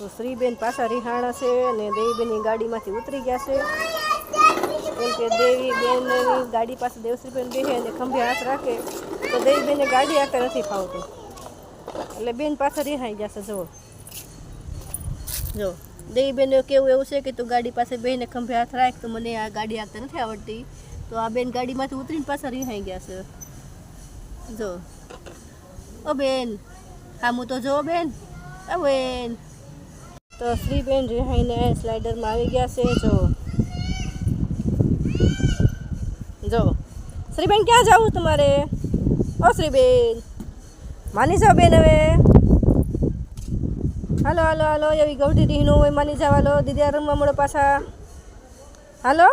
તો શ્રીબેન પાછા રિહાણા છે અને દેવીબેનની ગાડીમાંથી ઉતરી ગયા છે, કેમ કે દેવીબેનની ગાડી પાસે દેવશ્રીબેન બેસે અને ખંભે હાથ રાખે તો દેવીબેનને ગાડી આખે નથી ફાવતું, એટલે બેન પાછા રિહાઈ ગયા છે. જો દેવીબેન કેવું એવું છે કે તું ગાડી પાસે બેને ખંભે હાથ રાખ, તો મને આ ગાડી આખતા નથી આવડતી, તો આ બેન ગાડીમાંથી ઉતરીને પાછા રિહાઈ ગયા છે. જો ઓ બેન, હામું તો જો બેન, ઓ બેન. તો શ્રીબેન રિહાઈને સ્લાઇડરમાં આવી ગયા છે. જો શ્રીબેન ક્યાં જવું તમારે? ઓ શ્રીબેન માની જાઓ બેન હવે. હાલો હાલો હાલો, એવી ગૌઢી રીહ નો હોય, માની જાવ. હાલો દીદી રમવા મળો પાછા. હાલો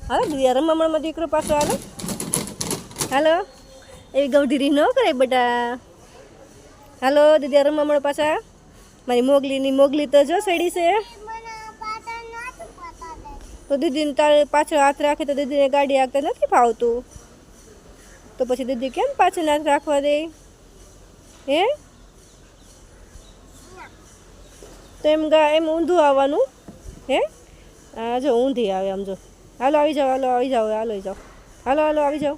હાલો દીદી રમવા મળમાં દીકરો પાછો. હાલો હાલો, એવી ગૌઢી રીહ ન કરે બેટા. હાલો દીદી રમવા મળો પાછા. મારી મોગલી તો જો સડી છે, તો દીદીને તારે પાછળ હાથ રાખે તો દીદીને ગાડી આગતા નથી ફાવતું, તો પછી દીદી કેમ પાછળ હાથ રાખવા દે? હે તો એમ ઊંધું આવવાનું. હે હા જો ઊંધી આવે આમ જો. હાલો આવી જાઓ, હાલો આવી જાઓ, હાલો આવી જાઓ, હાલો હાલો આવી જાઓ.